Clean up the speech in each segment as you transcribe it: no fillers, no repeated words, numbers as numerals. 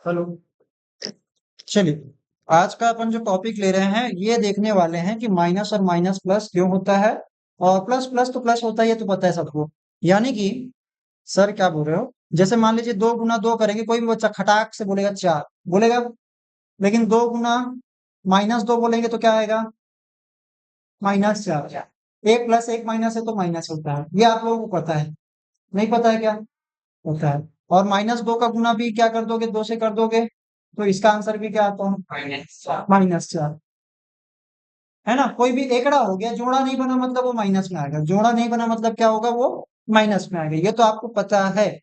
Hello. चलिए, आज का अपन जो टॉपिक ले रहे हैं ये देखने वाले हैं कि माइनस और माइनस प्लस क्यों होता है। और प्लस प्लस तो प्लस होता है, ये तो पता है सबको। यानी कि सर क्या बोल रहे हो, जैसे मान लीजिए 2 गुना 2 करेंगे, कोई भी बच्चा खटाक से बोलेगा 4 बोलेगा। लेकिन 2 गुना -2 बोलेंगे तो क्या आएगा? -4। एक प्लस एक माइनस है तो माइनस होता है, ये आप लोगों को पता है। नहीं पता है क्या? होता है। और -2 का गुना भी क्या कर दोगे, 2 से कर दोगे, तो इसका आंसर भी क्या आता है? -4। है ना? कोई भी एकड़ा हो गया, जोड़ा नहीं बना मतलब वो माइनस में आएगा, जोड़ा नहीं बना मतलब क्या होगा, वो माइनस में आएगा, ये तो आपको पता है।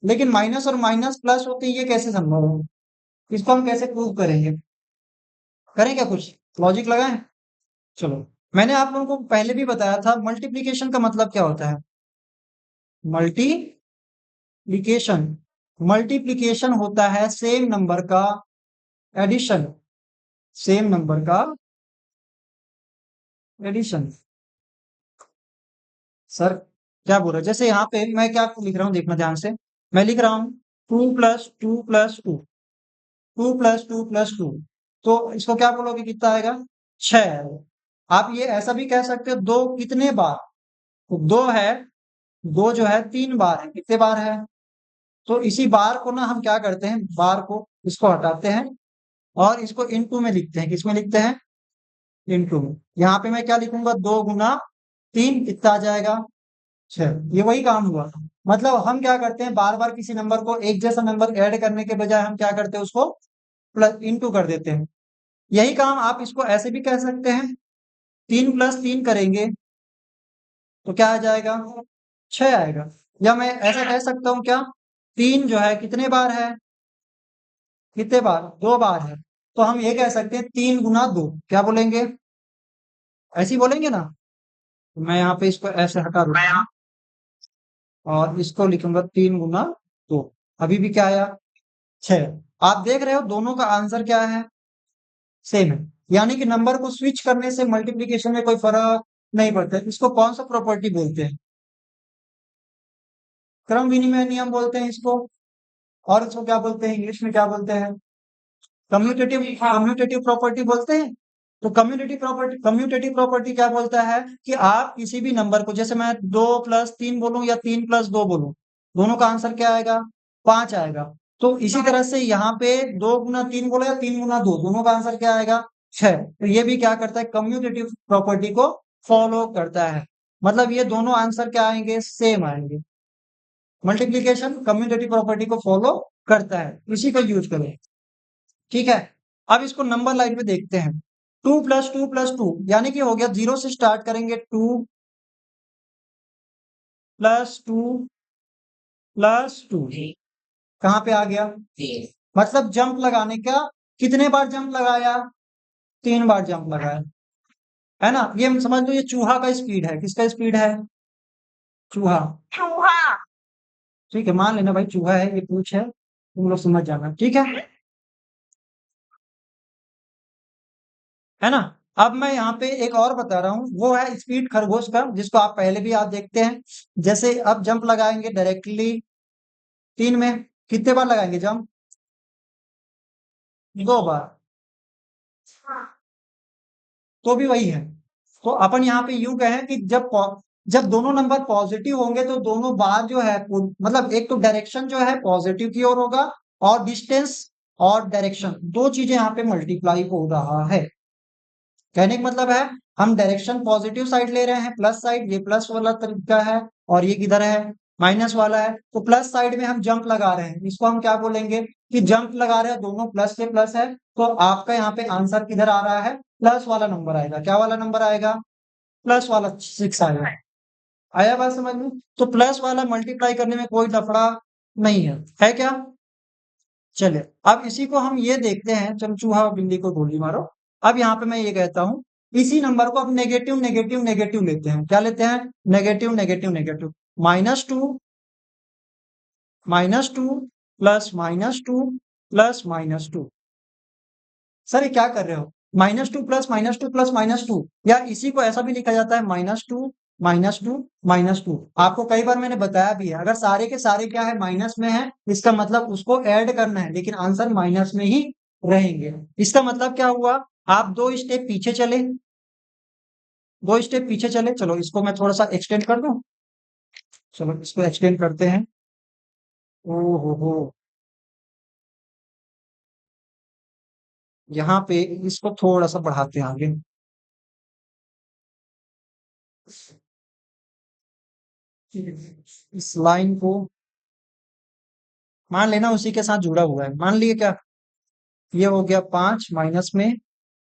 लेकिन माइनस और माइनस प्लस होते ये कैसे संभव है? इसको हम कैसे प्रूव करेंगे? करें क्या, कुछ लॉजिक लगाएं? चलो, मैंने आप लोगों को पहले भी बताया था मल्टीप्लीकेशन का मतलब क्या होता है। मल्टीप्लीकेशन मल्टीप्लीकेशन होता है सेम नंबर का एडिशन। सेम नंबर का एडिशन। सर क्या बोल रहे हैं? जैसे यहाँ पे मैं क्या लिख रहा हूँ, देखना ध्यान से। मैं लिख रहा हूँ 2 + 2 + 2, 2 + 2 + 2। तो इसको क्या बोलोगे, कितना आएगा? 6। आप ये ऐसा भी कह सकते हो, दो कितने बार? तो दो है, दो जो है 3 बार है, कितने बार है? तो इसी बार को ना हम क्या करते हैं, बार को इसको हटाते हैं और इसको इनटू में लिखते हैं। किसमें लिखते हैं? इनटू में। यहाँ पे मैं क्या लिखूंगा, 2 × 3 कितना आ जाएगा? 6। ये वही काम हुआ। मतलब हम क्या करते हैं, बार बार किसी नंबर को एक जैसा नंबर ऐड करने के बजाय हम क्या करते हैं, उसको प्लस इनटू कर देते हैं। यही काम आप इसको ऐसे भी कह सकते हैं, 3 + 3 करेंगे तो क्या आ जाएगा? 6 आएगा। या मैं ऐसा कह सकता हूँ क्या, 3 जो है कितने बार है? कितने बार? 2 बार है। तो हम ये कह सकते हैं 3 × 2। क्या बोलेंगे? ऐसे ही बोलेंगे ना। तो मैं यहाँ पे इसको ऐसे हटा दूंगा और इसको लिखूंगा 3 × 2। अभी भी क्या आया? 6। आप देख रहे हो दोनों का आंसर क्या है? सेम है। यानी कि नंबर को स्विच करने से मल्टीप्लिकेशन में कोई फर्क नहीं पड़ता। इसको कौन सा प्रॉपर्टी बोलते हैं? क्रम विनिमय नियम बोलते हैं इसको। और इसको क्या बोलते हैं, इंग्लिश में क्या बोलते हैं? कम्यूटेटिव कम्यूटेटिव प्रॉपर्टी बोलते हैं। तो कम्यूटेटिव प्रॉपर्टी क्या बोलता है कि आप किसी भी नंबर को, जैसे मैं 2 + 3 बोलूं या 3 + 2 बोलूं, दोनों का आंसर क्या आएगा? 5 आएगा। तो इसी तरह से यहाँ पे 2 × 3 बोलो या 3 × 2, दोनों का आंसर क्या आएगा? 6। तो ये भी क्या करता है, कम्यूटेटिव प्रॉपर्टी को फॉलो करता है। मतलब ये दोनों आंसर क्या आएंगे, सेम आएंगे। मल्टीप्लीकेशन कम्यूटेटिव प्रॉपर्टी को फॉलो करता है, इसी को यूज करो। ठीक है। अब इसको नंबर लाइन में देखते हैं। 2 + 2 + 2 यानी कि हो गया, 0 से स्टार्ट करेंगे, 2 + 2 + 2। कहाँ पे आ गया? मतलब जंप लगाने का, कितने बार जंप लगाया? 3 बार जंप लगाया। है ना? ये समझ लो, ये चूहा का स्पीड है। किसका स्पीड है? चूहा। ठीक है, मान लेना भाई चूहा है, ये पूछ है, तुम लोग समझ जाना, ठीक है। है ना? अब मैं यहाँ पे एक और बता रहा हूँ, वो है स्पीड खरगोश का, जिसको आप पहले भी आप देखते हैं। जैसे अब जंप लगाएंगे डायरेक्टली 3 में, कितने बार लगाएंगे जंप? 2 बार। तो भी वही है। तो अपन यहाँ पे यूं कहें कि जब दोनों नंबर पॉजिटिव होंगे तो दोनों बार जो है मतलब एक तो डायरेक्शन जो है पॉजिटिव की ओर होगा, और डिस्टेंस और डायरेक्शन दो चीजें यहाँ पे मल्टीप्लाई हो रहा है। कहने का मतलब है, हम डायरेक्शन पॉजिटिव साइड ले रहे हैं, प्लस साइड, ये प्लस वाला तरीका है, और ये किधर है, माइनस वाला है। तो प्लस साइड में हम जंप लगा रहे हैं, इसको हम क्या बोलेंगे कि जंप लगा रहे हैं, दोनों प्लस से प्लस है। तो आपका यहाँ पे आंसर किधर आ रहा है? प्लस वाला नंबर आएगा। क्या वाला नंबर आएगा? प्लस वाला 6 आएगा। आया बात समझ में? तो प्लस वाला मल्टीप्लाई करने में कोई लफड़ा नहीं है क्या? चलिए, अब इसी को हम ये देखते हैं, चलो चूहा बिल्ली को गोली मारो। अब यहाँ पे मैं ये कहता हूँ, इसी नंबर को अब नेगेटिव नेगेटिव नेगेटिव लेते हैं। क्या लेते हैं? Negative negative negative. -2 +-2 +-2। सर ये क्या कर रहे हो? -2 + -2 + -2, या इसी को ऐसा भी लिखा जाता है -2 -2 -2। आपको कई बार मैंने बताया भी है, अगर सारे के सारे क्या है माइनस में है, इसका मतलब उसको ऐड करना है, लेकिन आंसर माइनस में ही रहेंगे। इसका मतलब क्या हुआ, आप 2 स्टेप पीछे चले, 2 स्टेप पीछे चले। चलो इसको मैं थोड़ा सा एक्सटेंड कर दूं, चलो इसको एक्सटेंड करते हैं। ओ हो, यहाँ पे इसको थोड़ा सा बढ़ाते हैं आगे। इस लाइन को मान लेना उसी के साथ जुड़ा हुआ है, मान लिए क्या, ये हो गया 5 माइनस में,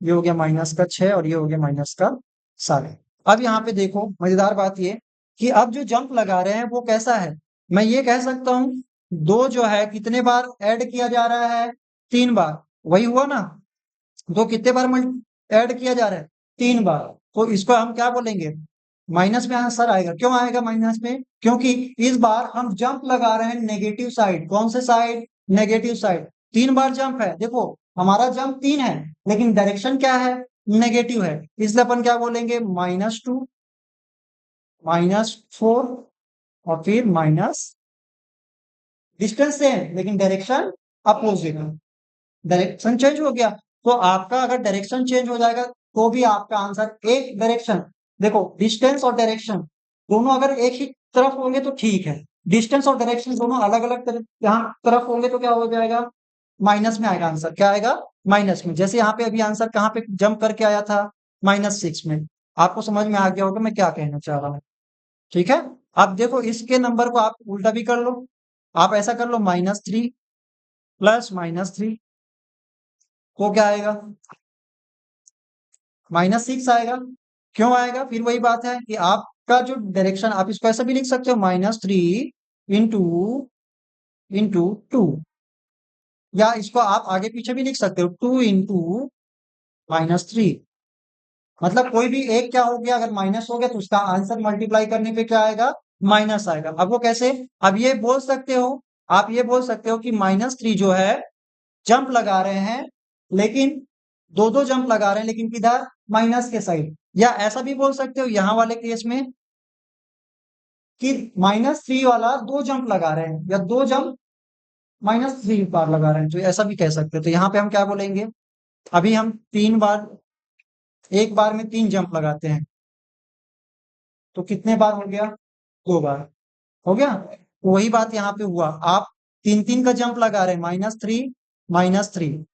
ये हो गया -6 और ये हो गया -7। अब यहाँ पे देखो मजेदार बात ये कि अब जो जंप लगा रहे हैं वो कैसा है, मैं ये कह सकता हूँ दो जो है कितने बार ऐड किया जा रहा है, 3 बार। वही हुआ ना, दो कितने बार ऐड किया जा रहा है, 3 बार। तो इसको हम क्या बोलेंगे, माइनस में आंसर आएगा। क्यों आएगा माइनस में, क्योंकि इस बार हम जंप लगा रहे हैं नेगेटिव साइड। कौन से साइड, नेगेटिव साइड। 3 बार जंप है, देखो हमारा जंप 3 है, लेकिन डायरेक्शन क्या है, नेगेटिव है, इसलिए अपन क्या बोलेंगे, -2 -4 और फिर माइनस, डिस्टेंस सेम लेकिन डायरेक्शन अपोजिट, डायरेक्शन चेंज हो गया। तो आपका अगर डायरेक्शन चेंज हो जाएगा तो भी आपका आंसर एक डायरेक्शन, देखो डिस्टेंस और डायरेक्शन दोनों अगर एक ही तरफ होंगे तो ठीक है, डिस्टेंस और डायरेक्शन दोनों अलग अलग तरफ यहाँ तरफ होंगे तो क्या हो जाएगा, माइनस में आएगा आंसर। क्या आएगा, माइनस में। जैसे यहाँ पे अभी आंसर कहाँ पे जंप करके आया था, -6 में। आपको समझ में आ गया होगा मैं क्या कहना चाह रहा हूँ, ठीक है। अब देखो इसके नंबर को आप उल्टा भी कर लो, आप ऐसा कर लो -3 प्लस -3 को क्या आएगा, -6 आएगा। क्यों आएगा, फिर वही बात है कि आपका जो डायरेक्शन, आप इसको ऐसा भी लिख सकते हो -3 इंटू इंटू 2, या इसको आप आगे पीछे भी लिख सकते हो 2 इंटू -3। मतलब कोई भी एक क्या हो गया, अगर माइनस हो गया तो उसका आंसर मल्टीप्लाई करने पे क्या आएगा, माइनस आएगा। अब वो कैसे, अब ये बोल सकते हो, आप ये बोल सकते हो कि -3 जो है जंप लगा रहे हैं, लेकिन दो दो जंप लगा रहे हैं, लेकिन किधर, माइनस के साइड। या ऐसा भी बोल सकते हो यहाँ वाले केस में कि -3 वाला दो जंप लगा रहे हैं, या दो जंप -3 बार लगा रहे हैं, तो ऐसा भी कह सकते हो। तो यहाँ पे हम क्या बोलेंगे, अभी हम 3 बार, एक बार में 3 जंप लगाते हैं, तो कितने बार हो गया, 2 बार हो गया। तो वही बात यहाँ पे हुआ, आप 3 3 का जंप लगा रहे हैं, -3 -3,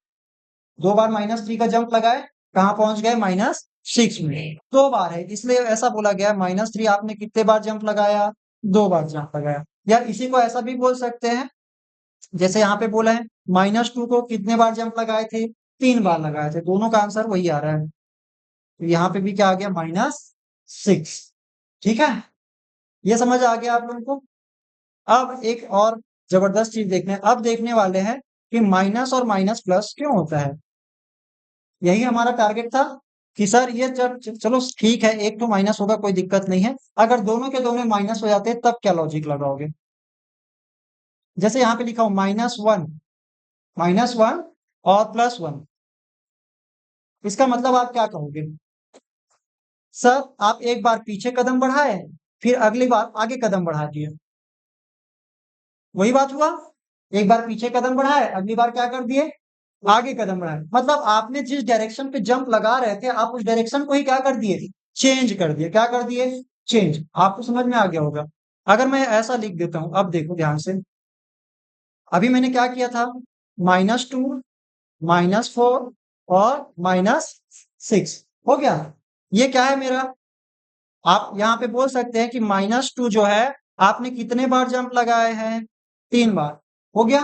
2 बार -3 का जंप लगाए, कहाँ पहुंच गए, -6 में। 2 बार है इसलिए ऐसा बोला गया, -3 आपने कितने बार जंप लगाया, 2 बार जंप लगाया। या इसी को ऐसा भी बोल सकते हैं, जैसे यहाँ पे बोला है -2 को कितने बार जंप लगाए थे, 3 बार लगाए थे, दोनों का आंसर वही आ रहा है। तो यहाँ पे भी क्या आ गया, -6। ठीक है, ये समझ आ गया आप लोगों को। अब एक और जबरदस्त चीज देखने, अब देखने वाले हैं कि माइनस और माइनस प्लस क्यों होता है। यही हमारा टारगेट था कि सर ये जब, चलो ठीक है एक तो माइनस होगा कोई दिक्कत नहीं है, अगर दोनों के दोनों माइनस हो जाते हैं तब क्या लॉजिक लगाओगे। जैसे यहाँ पे लिखा हो -1 और +1, इसका मतलब आप क्या कहोगे, सर आप एक बार पीछे कदम बढ़ाए, फिर अगली बार आगे कदम बढ़ा दिए, वही बात हुआ। एक बार पीछे कदम बढ़ाए, अगली बार क्या कर दिए, आगे कदम बढ़ाए। मतलब आपने जिस डायरेक्शन पे जंप लगा रहे थे, आप उस डायरेक्शन को ही क्या कर दिए, चेंज कर दिए। क्या कर दिए, चेंज। आपको समझ में आ गया होगा। अगर मैं ऐसा लिख देता हूं, अब देखो ध्यान से, अभी मैंने क्या किया था, -2 -4 और -6 हो गया। ये क्या है मेरा, आप यहाँ पे बोल सकते हैं कि -2 जो है आपने कितने बार जंप लगाए हैं, 3 बार हो गया।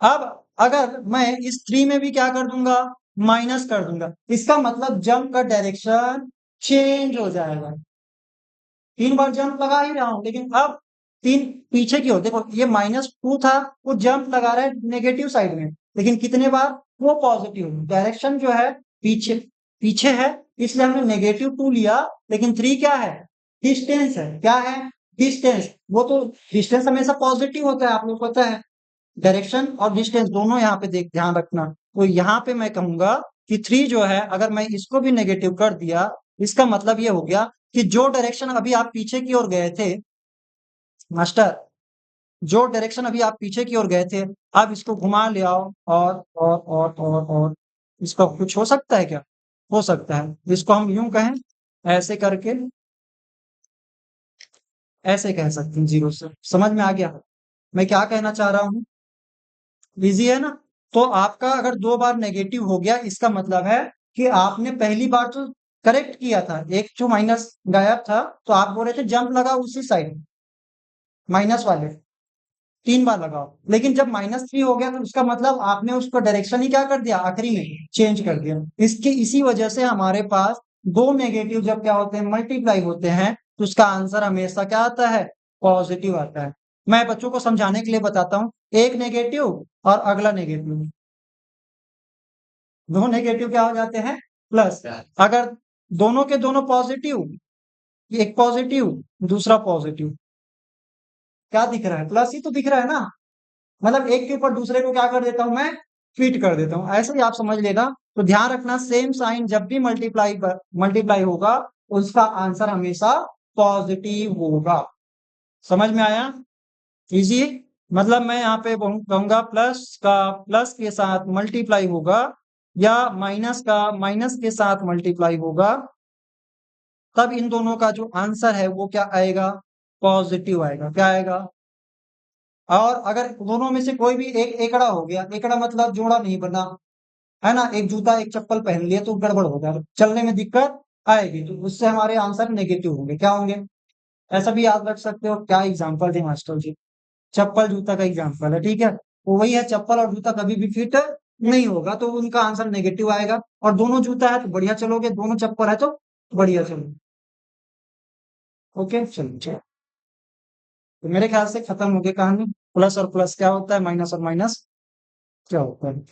अब अगर मैं इस 3 में भी क्या कर दूंगा, माइनस कर दूंगा, इसका मतलब जंप का डायरेक्शन चेंज हो जाएगा। 3 बार जंप लगा ही रहा हूं, लेकिन अब 3 पीछे की ओर, देखो ये -2 था, वो जंप लगा रहा है नेगेटिव साइड में, लेकिन कितने बार, वो पॉजिटिव। डायरेक्शन जो है पीछे पीछे है, इसलिए हमने -2 लिया, लेकिन 3 क्या है, डिस्टेंस है। क्या है, डिस्टेंस। वो तो डिस्टेंस हमेशा पॉजिटिव होता है, आप लोग को पता है। डायरेक्शन और डिस्टेंस दोनों यहाँ पे देख, ध्यान रखना। तो यहाँ पे मैं कहूंगा कि 3 जो है, अगर मैं इसको भी नेगेटिव कर दिया इसका मतलब ये हो गया कि जो डायरेक्शन अभी आप पीछे की ओर गए थे मास्टर, जो डायरेक्शन अभी आप पीछे की ओर गए थे, आप इसको घुमा ले आओ और इसका कुछ हो सकता है क्या? हो सकता है। इसको हम यूं कहें, ऐसे करके ऐसे कह सकते हैं, जीरो से। समझ में आ गया मैं क्या कहना चाह रहा हूं? इजी है ना? तो आपका अगर 2 बार नेगेटिव हो गया, इसका मतलब है कि आपने पहली बार तो करेक्ट किया था, एक जो माइनस गायब था, तो आप बोल रहे थे जंप लगा उसी साइड, माइनस वाले 3 बार लगाओ। लेकिन जब -3 हो गया तो उसका मतलब आपने उसको डायरेक्शन ही क्या कर दिया, आखिरी में चेंज कर दिया। इसी वजह से हमारे पास दो नेगेटिव जब क्या होते हैं, मल्टीप्लाई होते हैं, तो उसका आंसर हमेशा क्या आता है, पॉजिटिव आता है। मैं बच्चों को समझाने के लिए बताता हूँ, एक नेगेटिव और अगला नेगेटिव, दो नेगेटिव क्या हो जाते हैं, प्लस। अगर दोनों के दोनों पॉजिटिव, एक पॉजिटिव दूसरा पॉजिटिव, क्या दिख रहा है, प्लस ही तो दिख रहा है ना। मतलब एक के ऊपर दूसरे को क्या कर देता हूं मैं, फिट कर देता हूं। ऐसे ही आप समझ लेना। तो ध्यान रखना, सेम साइन जब भी मल्टीप्लाई होगा, उसका आंसर हमेशा पॉजिटिव होगा। समझ में आया? इजी। मतलब मैं यहाँ पे कहूंगा प्लस का प्लस के साथ मल्टीप्लाई होगा, या माइनस का माइनस के साथ मल्टीप्लाई होगा, तब इन दोनों का जो आंसर है वो क्या आएगा, पॉजिटिव आएगा। क्या आएगा? और अगर दोनों में से कोई भी एक एकड़ा हो गया, एकड़ा मतलब जोड़ा नहीं बना, है ना, एक जूता एक चप्पल पहन लिया तो गड़बड़ हो गया, चलने में दिक्कत आएगी, तो उससे हमारे आंसर नेगेटिव होंगे। क्या होंगे? ऐसा भी याद रख सकते हो। क्या एग्जाम्पल थे मास्टर जी? चप्पल जूता का एग्जाम्पल है, ठीक है। वो वही है, चप्पल और जूता कभी भी फिट नहीं होगा, तो उनका आंसर नेगेटिव आएगा। और दोनों जूता है तो बढ़िया चलोगे, दोनों चप्पल है तो बढ़िया चलो। ओके, चलो। तो मेरे ख्याल से खत्म हो गई कहानी। प्लस और प्लस क्या होता है, माइनस और माइनस क्या होता है।